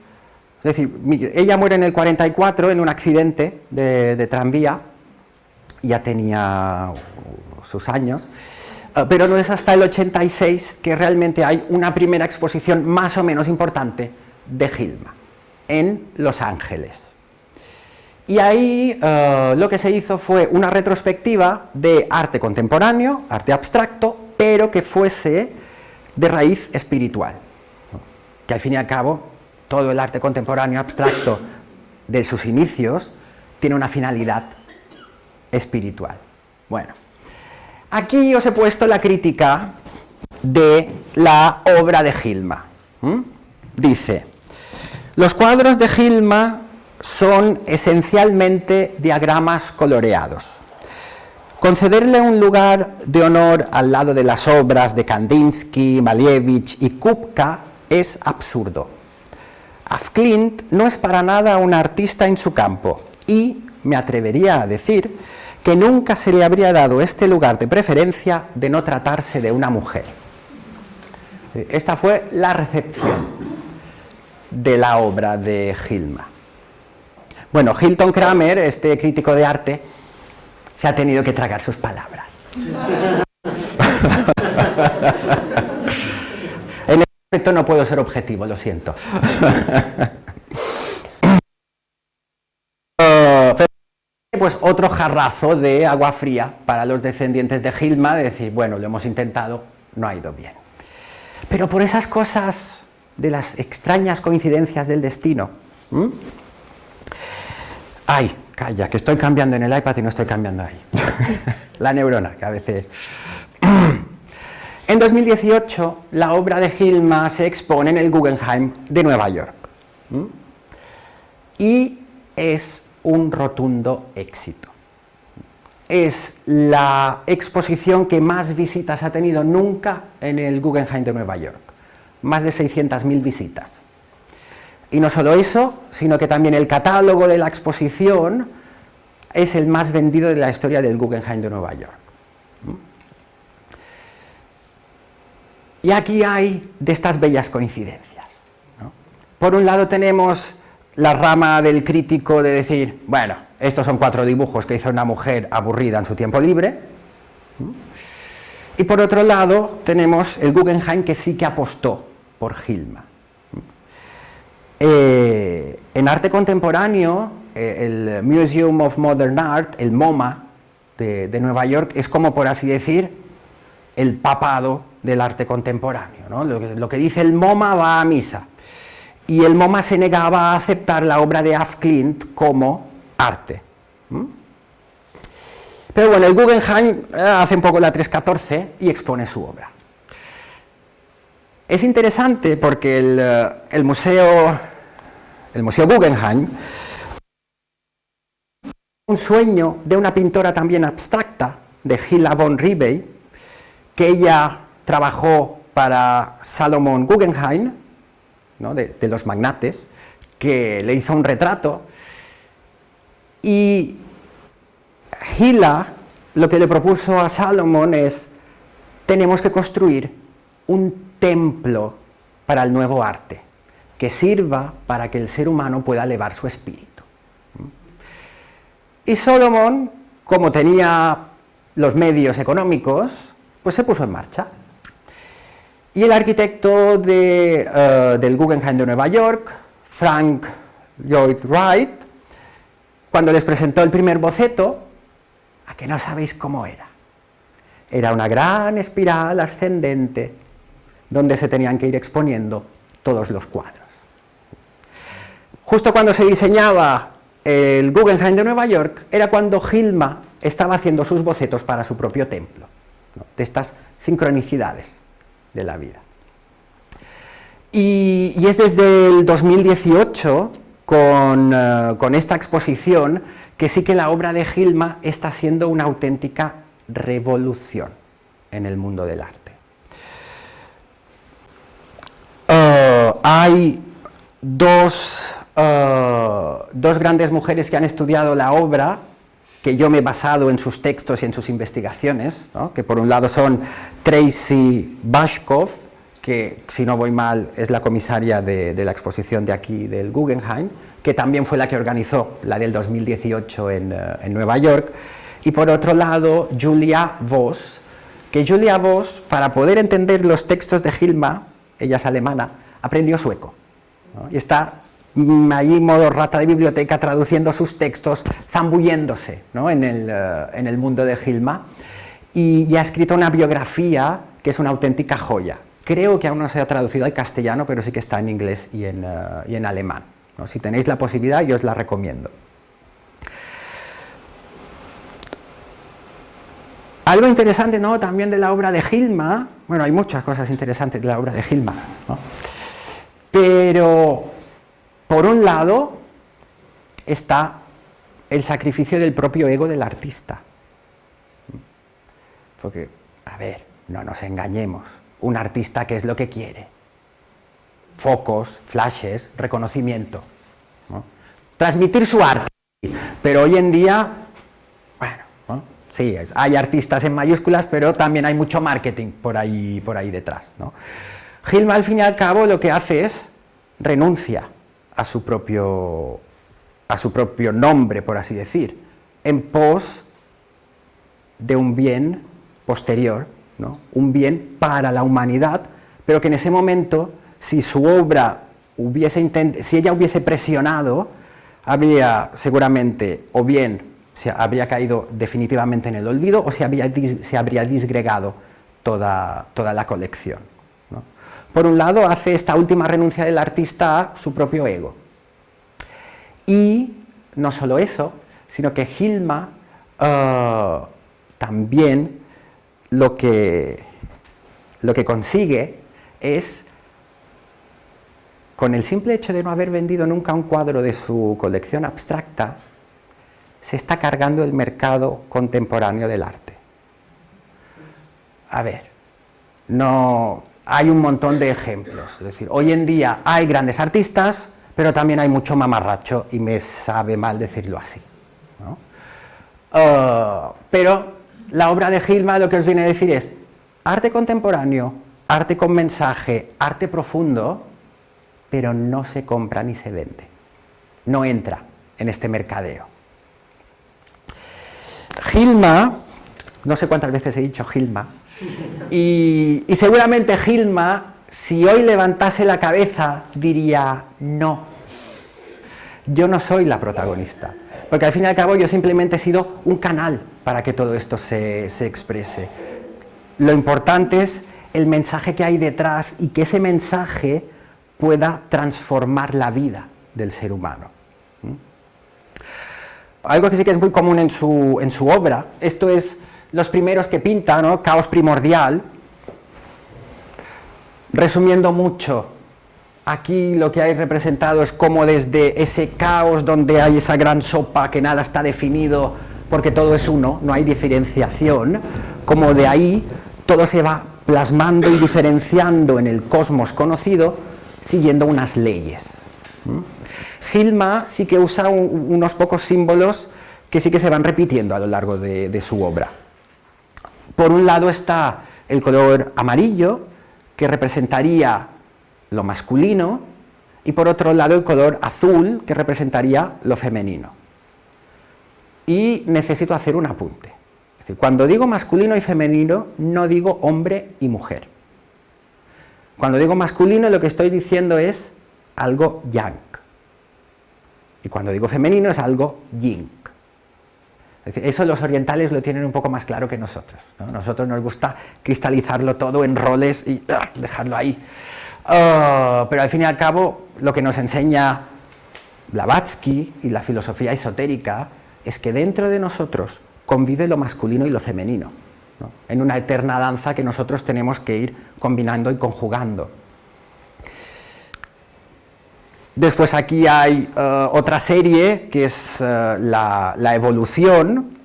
es decir, ella muere en el 44 en un accidente de tranvía, ya tenía sus años, pero no es hasta el 86 que realmente hay una primera exposición más o menos importante de Hilma, en Los Ángeles. Y ahí lo que se hizo fue una retrospectiva de arte contemporáneo, arte abstracto, pero que fuese de raíz espiritual, ¿no? Que al fin y al cabo todo el arte contemporáneo abstracto de sus inicios tiene una finalidad espiritual. Bueno, aquí os he puesto la crítica de la obra de Hilma. Dice, los cuadros de Hilma son esencialmente diagramas coloreados. Concederle un lugar de honor al lado de las obras de Kandinsky, Malevich y Kupka es absurdo. Af Klint no es para nada un artista en su campo y me atrevería a decir que nunca se le habría dado este lugar de preferencia de no tratarse de una mujer. Esta fue la recepción de la obra de Hilma. Bueno, Hilton Kramer, este crítico de arte, se ha tenido que tragar sus palabras. En este aspecto no puedo ser objetivo, lo siento. Pues otro jarrazo de agua fría para los descendientes de Hilma, de decir, bueno, lo hemos intentado, no ha ido bien. Pero por esas cosas de las extrañas coincidencias del destino. Ay, calla, que estoy cambiando en el iPad y no estoy cambiando ahí. La neurona, que a veces... En 2018, la obra de Hilma se expone en el Guggenheim de Nueva York. Y es un rotundo éxito. Es la exposición que más visitas ha tenido nunca en el Guggenheim de Nueva York. Más de 600.000 visitas. Y no solo eso, sino que también el catálogo de la exposición es el más vendido de la historia del Guggenheim de Nueva York. Y aquí hay de estas bellas coincidencias, ¿no? Por un lado tenemos la rama del crítico de decir, bueno, estos son 4 dibujos que hizo una mujer aburrida en su tiempo libre. Y por otro lado tenemos el Guggenheim que sí que apostó por Hilma. En arte contemporáneo, el Museum of Modern Art, el MoMA de Nueva York, es como por así decir el papado del arte contemporáneo, ¿no? Lo que dice el MoMA va a misa. Y el MoMA se negaba a aceptar la obra de Af Klint como arte. Pero bueno, el Guggenheim hace un poco la 314 y expone su obra. Es interesante porque el museo Guggenheim, un sueño de una pintora también abstracta, de Hilla von Ribey, que ella trabajó para Salomon Guggenheim, ¿no? de los magnates, que le hizo un retrato, y Hilla lo que le propuso a Salomon es: tenemos que construir un templo para el nuevo arte, que sirva para que el ser humano pueda elevar su espíritu. Y Salomon, como tenía los medios económicos, pues se puso en marcha. Y el arquitecto del Guggenheim de Nueva York, Frank Lloyd Wright, cuando les presentó el primer boceto, ¿a que no sabéis cómo era? Era una gran espiral ascendente donde se tenían que ir exponiendo todos los cuadros. Justo cuando se diseñaba el Guggenheim de Nueva York, era cuando Gilma estaba haciendo sus bocetos para su propio templo, ¿no? De estas sincronicidades de la vida. Y es desde el 2018, con esta exposición, que sí que la obra de Gilma está siendo una auténtica revolución en el mundo del arte. Hay dos grandes mujeres que han estudiado la obra, que yo me he basado en sus textos y en sus investigaciones, ¿no? Que por un lado son Tracy Bashkov, que si no voy mal es la comisaria de la exposición de aquí del Guggenheim, que también fue la que organizó la del 2018 en Nueva York, y por otro lado Julia Voss, que Julia Voss, para poder entender los textos de Gilma, ella es alemana, aprendió sueco, ¿no? Y está allí modo rata de biblioteca traduciendo sus textos, zambulléndose, ¿no? en el mundo de Gilma, y ha escrito una biografía que es una auténtica joya. Creo que aún no se ha traducido al castellano, pero sí que está en inglés y en alemán, ¿no? Si tenéis la posibilidad, yo os la recomiendo. Algo interesante, ¿no?, también de la obra de Gilma, bueno, hay muchas cosas interesantes de la obra de Gilma, ¿no? Pero, por un lado, está el sacrificio del propio ego del artista. Porque, a ver, no nos engañemos, un artista, ¿qué es lo que quiere? Focos, flashes, reconocimiento, ¿no? Transmitir su arte, pero hoy en día, bueno, ¿no? Sí, hay artistas en mayúsculas, pero también hay mucho marketing por ahí detrás, ¿no? Gilma, al fin y al cabo, lo que hace es renuncia a su propio nombre, por así decir, en pos de un bien posterior, ¿no? Un bien para la humanidad, pero que en ese momento, si su obra si ella hubiese presionado, habría seguramente o bien se habría caído definitivamente en el olvido o se habría disgregado toda la colección, ¿no? Por un lado, hace esta última renuncia del artista a su propio ego. Y no solo eso, sino que Gilma también lo que consigue es, con el simple hecho de no haber vendido nunca un cuadro de su colección abstracta, se está cargando el mercado contemporáneo del arte. A ver, no hay un montón de ejemplos, es decir, hoy en día hay grandes artistas, pero también hay mucho mamarracho, y me sabe mal decirlo así, ¿no? Pero la obra de Gilma lo que os viene a decir es arte contemporáneo, arte con mensaje, arte profundo, pero no se compra ni se vende, no entra en este mercadeo. Gilma, no sé cuántas veces he dicho Gilma, y seguramente Gilma, si hoy levantase la cabeza, diría: no, yo no soy la protagonista, porque al fin y al cabo yo simplemente he sido un canal para que todo esto se exprese. Lo importante es el mensaje que hay detrás y que ese mensaje pueda transformar la vida del ser humano. Algo que sí que es muy común en su obra, esto es los primeros que pinta, ¿no? Caos primordial. Resumiendo mucho, aquí lo que hay representado es como desde ese caos donde hay esa gran sopa que nada está definido porque todo es uno, no hay diferenciación, como de ahí todo se va plasmando y diferenciando en el cosmos conocido siguiendo unas leyes. Hilma sí que usa unos pocos símbolos que sí que se van repitiendo a lo largo de su obra. Por un lado está el color amarillo, que representaría lo masculino, y por otro lado el color azul, que representaría lo femenino. Y necesito hacer un apunte. Es decir, cuando digo masculino y femenino, no digo hombre y mujer. Cuando digo masculino, lo que estoy diciendo es algo yang. Y cuando digo femenino, es algo yin. Es decir, eso los orientales lo tienen un poco más claro que nosotros, ¿no? Nosotros nos gusta cristalizarlo todo en roles y dejarlo ahí. Pero al fin y al cabo, lo que nos enseña Blavatsky y la filosofía esotérica es que dentro de nosotros convive lo masculino y lo femenino, ¿no? En una eterna danza que nosotros tenemos que ir combinando y conjugando. Después aquí hay otra serie que es la evolución,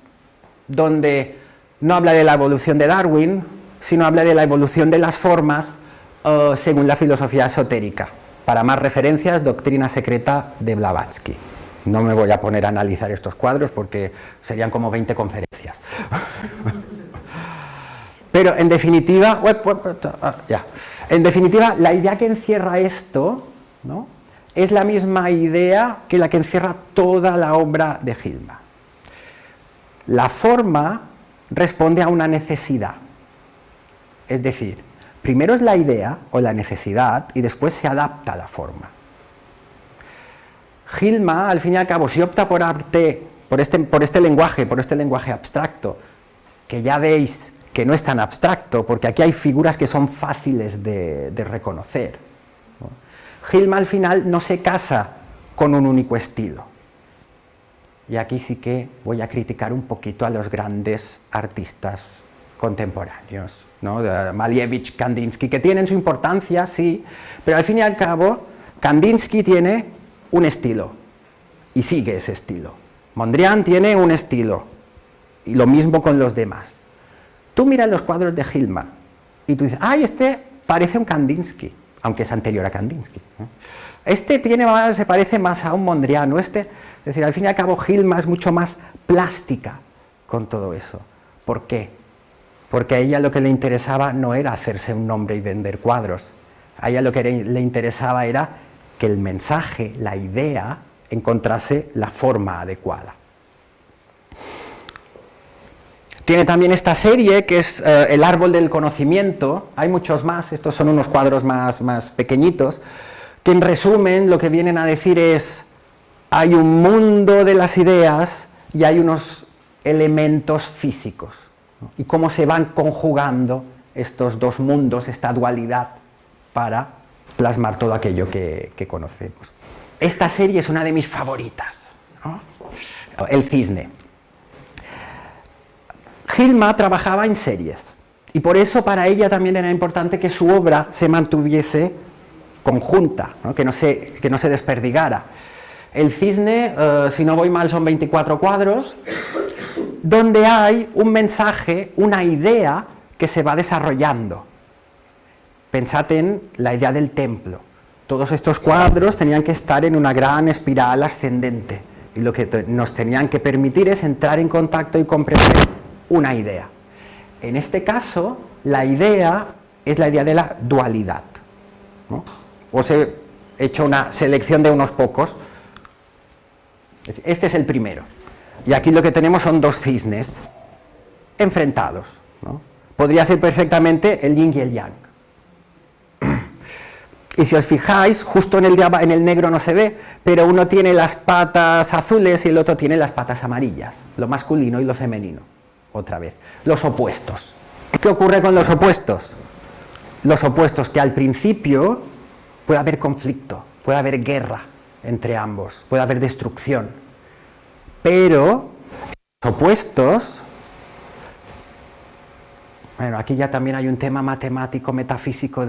donde no habla de la evolución de Darwin, sino habla de la evolución de las formas según la filosofía esotérica. Para más referencias, Doctrina Secreta de Blavatsky. No me voy a poner a analizar estos cuadros porque serían como 20 conferencias. Pero en definitiva, la idea que encierra esto, ¿no?, es la misma idea que la que encierra toda la obra de Hilma. La forma responde a una necesidad. Es decir, primero es la idea o la necesidad y después se adapta a la forma. Hilma, al fin y al cabo, si opta por arte, por este lenguaje abstracto, que ya veis que no es tan abstracto, porque aquí hay figuras que son fáciles de reconocer, ¿no? Hilma al final no se casa con un único estilo. Y aquí sí que voy a criticar un poquito a los grandes artistas contemporáneos, ¿no? Malevich, Kandinsky, que tienen su importancia, sí, pero al fin y al cabo Kandinsky tiene un estilo y sigue ese estilo. Mondrian tiene un estilo y lo mismo con los demás. Tú miras los cuadros de Hilma y tú dices, ¡ay, este parece un Kandinsky! Aunque es anterior a Kandinsky, ¿no? Este se parece más a un Mondrian, es decir, al fin y al cabo Hilma es mucho más plástica con todo eso. ¿Por qué? Porque a ella lo que le interesaba no era hacerse un nombre y vender cuadros, a ella lo que le interesaba era que el mensaje, la idea, encontrase la forma adecuada. Tiene también esta serie que es El árbol del conocimiento, hay muchos más, estos son unos cuadros más pequeñitos, que en resumen lo que vienen a decir es, hay un mundo de las ideas y hay unos elementos físicos, ¿no? Y cómo se van conjugando estos dos mundos, esta dualidad, para plasmar todo aquello que conocemos. Esta serie es una de mis favoritas, ¿no? El cisne. Hilma trabajaba en series y por eso para ella también era importante que su obra se mantuviese conjunta, ¿no? que no se desperdigara. El cisne, si no voy mal, son 24 cuadros, donde hay un mensaje, una idea que se va desarrollando. Pensad en la idea del templo. Todos estos cuadros tenían que estar en una gran espiral ascendente y lo que nos tenían que permitir es entrar en contacto y comprender una idea. En este caso, la idea es la idea de la dualidad, ¿no? Os he hecho una selección de unos pocos. Este es el primero. Y aquí lo que tenemos son dos cisnes enfrentados, ¿no? Podría ser perfectamente el yin y el yang. Y si os fijáis, justo en el negro no se ve, pero uno tiene las patas azules y el otro tiene las patas amarillas, lo masculino y lo femenino. Otra vez, los opuestos. ¿Qué ocurre con los opuestos? los opuestos, que al principio puede haber conflicto, puede haber guerra entre ambos, puede haber destrucción, pero los opuestos, bueno, aquí ya también hay un tema matemático, metafísico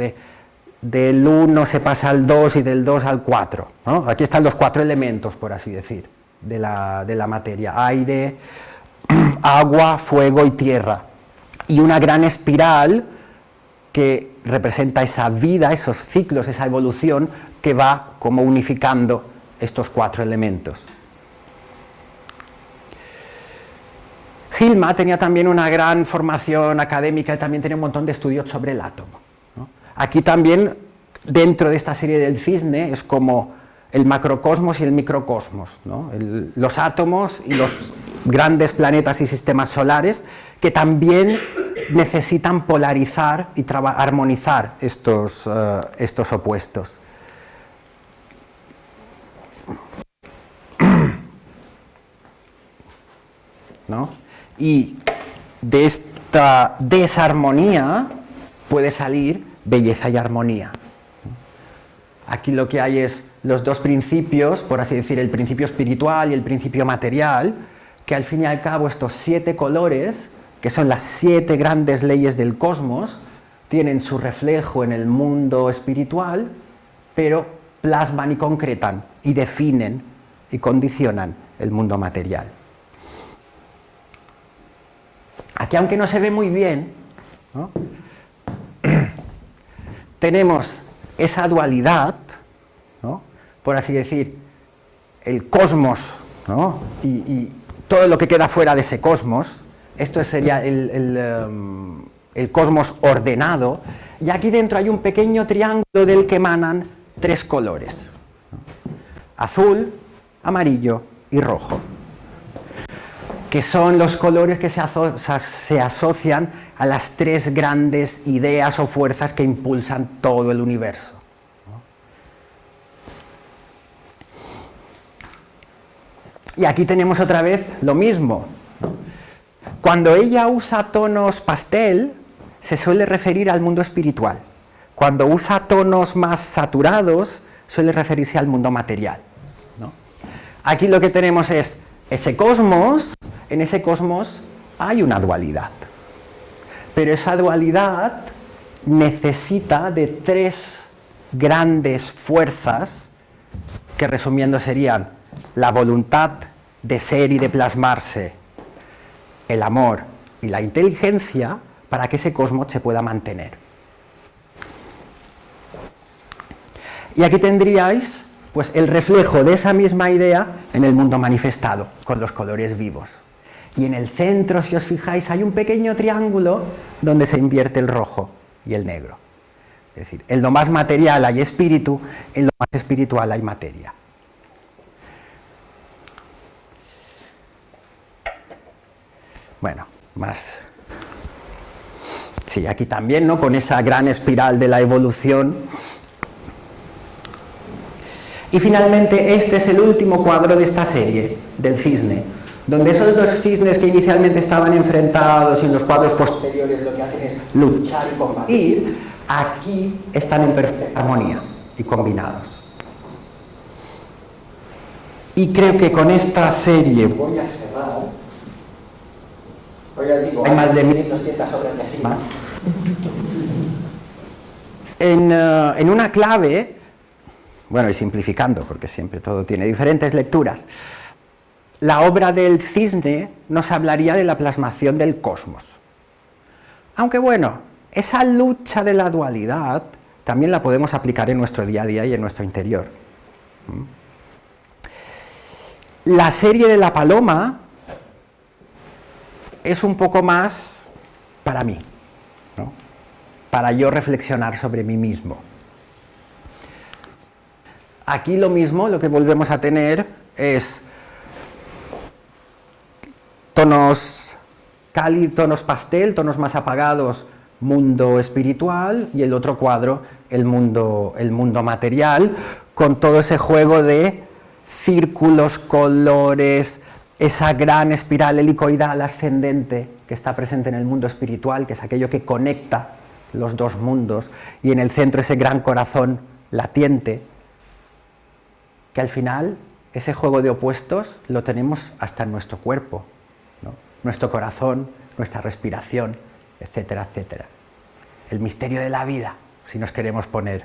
del 1 se pasa al 2 y del 2 al 4, ¿no? Aquí están los 4 elementos, por así decir, de la materia: aire, agua, fuego y tierra, y una gran espiral que representa esa vida, esos ciclos, esa evolución que va como unificando estos 4 elementos. Hilma tenía también una gran formación académica y también tenía un montón de estudios sobre el átomo, ¿no? Aquí también, dentro de esta serie del cisne, es como el macrocosmos y el microcosmos, ¿no? Los átomos y los grandes planetas y sistemas solares, que también necesitan polarizar y armonizar estos opuestos. ¿No? Y de esta desarmonía puede salir belleza y armonía. Aquí lo que hay es los dos principios, por así decir, el principio espiritual y el principio material, que al fin y al cabo estos 7 colores, que son las 7 grandes leyes del cosmos, tienen su reflejo en el mundo espiritual, pero plasman y concretan y definen y condicionan el mundo material. Aquí, aunque no se ve muy bien, ¿no?, tenemos esa dualidad, ¿no?, por así decir, el cosmos, ¿no?, y todo lo que queda fuera de ese cosmos. Esto sería el cosmos ordenado, y aquí dentro hay un pequeño triángulo del que emanan 3 colores, ¿no?, azul, amarillo y rojo, que son los colores que se asocian a las 3 grandes ideas o fuerzas que impulsan todo el universo, ¿no? Y aquí tenemos otra vez lo mismo. Cuando ella usa tonos pastel, se suele referir al mundo espiritual. Cuando usa tonos más saturados, suele referirse al mundo material, ¿no? Aquí lo que tenemos es ese cosmos. En ese cosmos hay una dualidad, pero esa dualidad necesita de 3 grandes fuerzas que, resumiendo, serían la voluntad de ser y de plasmarse, el amor y la inteligencia, para que ese cosmos se pueda mantener. Y aquí tendríais pues el reflejo de esa misma idea en el mundo manifestado, con los colores vivos. Y en el centro, si os fijáis, hay un pequeño triángulo donde se invierte el rojo y el negro. Es decir, en lo más material hay espíritu, en lo más espiritual hay materia. Bueno, más. Sí, aquí también, ¿no?, con esa gran espiral de la evolución. Y finalmente, este es el último cuadro de esta serie, del cisne, donde esos 2 cisnes que inicialmente estaban enfrentados y en los cuadros posteriores lo que hacen es luchar y combatir, aquí están en perfecta armonía y combinados. Y creo que con esta serie voy a cerrar. Hay más de 1200 obras de Hilma. En una clave, bueno, y simplificando, porque siempre todo tiene diferentes lecturas, la obra del cisne nos hablaría de la plasmación del cosmos. Aunque bueno, esa lucha de la dualidad también la podemos aplicar en nuestro día a día y en nuestro interior. La serie de la paloma es un poco más para mí, ¿no?, para yo reflexionar sobre mí mismo. Aquí lo mismo, lo que volvemos a tener es tonos cálidos, tonos pastel, tonos más apagados, mundo espiritual, y el otro cuadro, el mundo material, con todo ese juego de círculos, colores, esa gran espiral helicoidal ascendente que está presente en el mundo espiritual, que es aquello que conecta los dos mundos, y en el centro ese gran corazón latiente, que al final ese juego de opuestos lo tenemos hasta en nuestro cuerpo, ¿no? Nuestro corazón, nuestra respiración, etcétera, etcétera. El misterio de la vida, si nos queremos poner.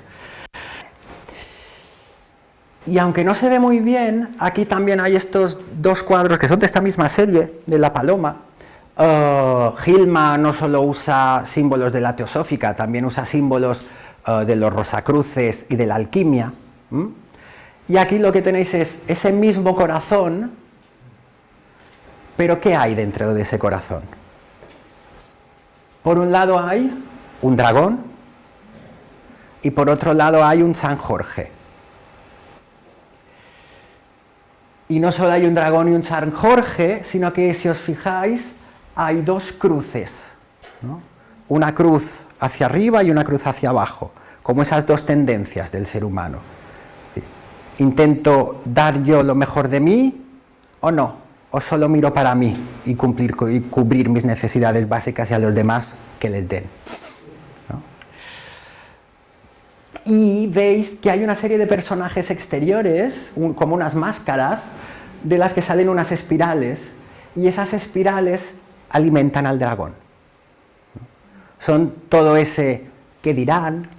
Y aunque no se ve muy bien, aquí también hay estos dos cuadros que son de esta misma serie, de la paloma. Gilma no solo usa símbolos de la teosófica, también usa símbolos de los rosacruces y de la alquimia. Y aquí lo que tenéis es ese mismo corazón, pero ¿qué hay dentro de ese corazón? Por un lado hay un dragón y por otro lado hay un San Jorge. Y no solo hay un dragón y un San Jorge, sino que si os fijáis hay dos cruces, ¿no? Una cruz hacia arriba y una cruz hacia abajo, como esas dos tendencias del ser humano. ¿Sí? ¿Intento dar yo lo mejor de mí o no? ¿O solo miro para mí y cubrir mis necesidades básicas y a los demás que les den? ¿No? Y veis que hay una serie de personajes exteriores, como unas máscaras, de las que salen unas espirales, y esas espirales alimentan al dragón. Son todo ese ¿qué dirán?,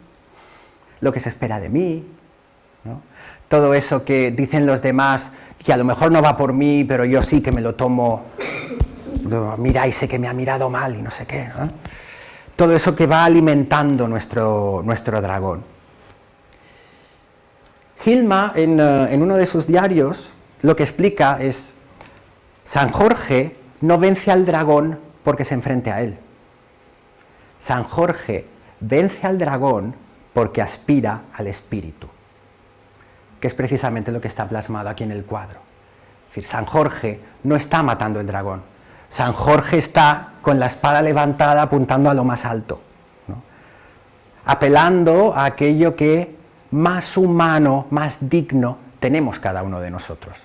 lo que se espera de mí, ¿no? Todo eso que dicen los demás, que a lo mejor no va por mí, pero yo sí que me lo tomo, mira y sé que me ha mirado mal y no sé qué, ¿no? Todo eso que va alimentando nuestro dragón. Gilma, en uno de sus diarios, lo que explica es: San Jorge no vence al dragón porque se enfrente a él. San Jorge vence al dragón porque aspira al espíritu, que es precisamente lo que está plasmado aquí en el cuadro. Es decir, San Jorge no está matando el dragón. San Jorge está con la espada levantada apuntando a lo más alto, ¿no? Apelando a aquello que más humano, más digno tenemos cada uno de nosotros.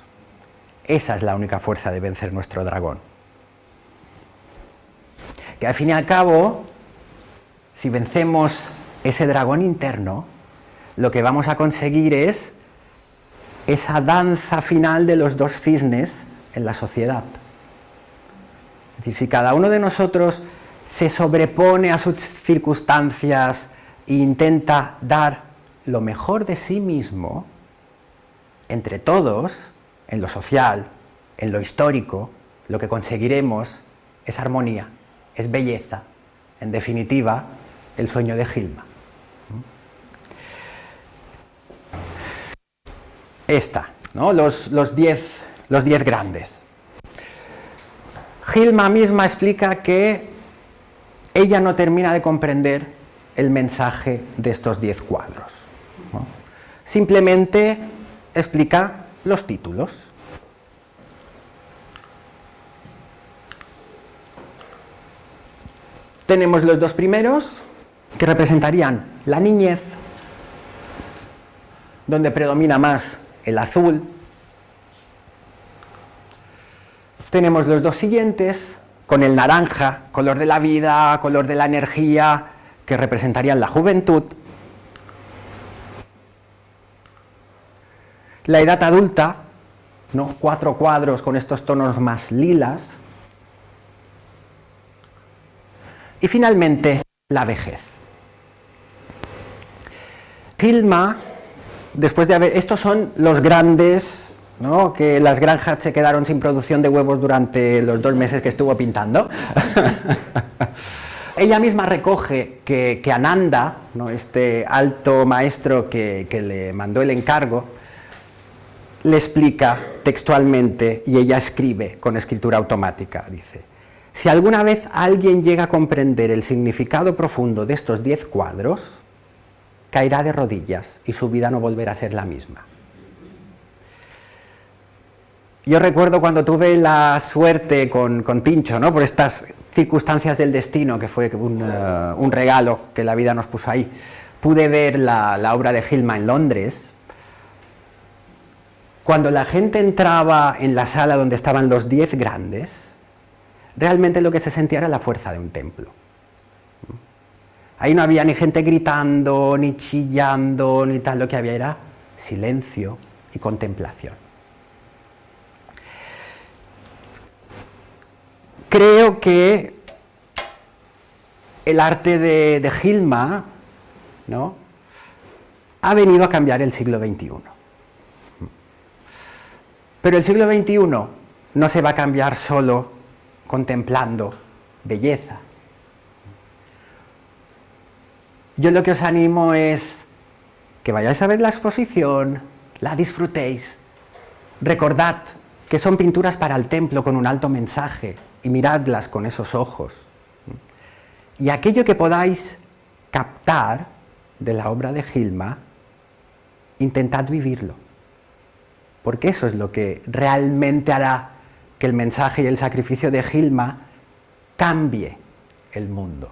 Esa es la única fuerza de vencer nuestro dragón. Que al fin y al cabo, si vencemos ese dragón interno, lo que vamos a conseguir es esa danza final de los dos cisnes en la sociedad. Es decir, si cada uno de nosotros se sobrepone a sus circunstancias e intenta dar lo mejor de sí mismo, entre todos, en lo social, en lo histórico, lo que conseguiremos es armonía, es belleza, en definitiva, el sueño de Gilma. Esta, ¿no? Los 10 grandes. Gilma misma explica que ella no termina de comprender el mensaje de estos 10 cuadros, ¿no? Simplemente explica los títulos. Tenemos los dos primeros, que representarían la niñez, donde predomina más el azul. Tenemos los dos siguientes, con el naranja, color de la vida, color de la energía, que representarían la juventud. La edad adulta, ¿no? 4 cuadros con estos tonos más lilas. Y finalmente, la vejez. Gilma, después de haber... Estos son los grandes, ¿no? Que las granjas se quedaron sin producción de huevos durante los 2 meses que estuvo pintando. Ella misma recoge que Ananda, ¿no? Este alto maestro que le mandó el encargo, le explica textualmente, y ella escribe con escritura automática, dice: si alguna vez alguien llega a comprender el significado profundo de estos 10 cuadros, caerá de rodillas y su vida no volverá a ser la misma. Yo recuerdo cuando tuve la suerte con Tincho, ¿no? Por estas circunstancias del destino, que fue un regalo que la vida nos puso ahí, pude ver la obra de Gilma en Londres. Cuando la gente entraba en la sala donde estaban los 10 grandes, realmente lo que se sentía era la fuerza de un templo. Ahí no había ni gente gritando, ni chillando, ni tal, lo que había era silencio y contemplación. Creo que el arte de Gilma, ¿no?, ha venido a cambiar el siglo XXI. Pero el siglo XXI no se va a cambiar solo contemplando belleza. Yo lo que os animo es que vayáis a ver la exposición, la disfrutéis, recordad que son pinturas para el templo con un alto mensaje y miradlas con esos ojos. Y aquello que podáis captar de la obra de Gilma, intentad vivirlo, porque eso es lo que realmente hará que el mensaje y el sacrificio de Gilma cambie el mundo.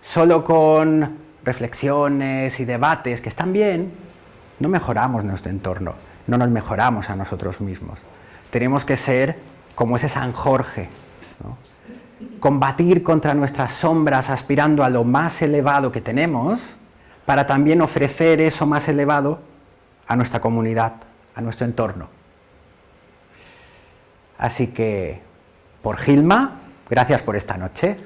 Solo con reflexiones y debates que están bien, no mejoramos nuestro entorno, no nos mejoramos a nosotros mismos. Tenemos que ser como ese San Jorge, ¿no?, combatir contra nuestras sombras aspirando a lo más elevado que tenemos, para también ofrecer eso más elevado a nuestra comunidad, a nuestro entorno. Así que, por Gilma, gracias por esta noche.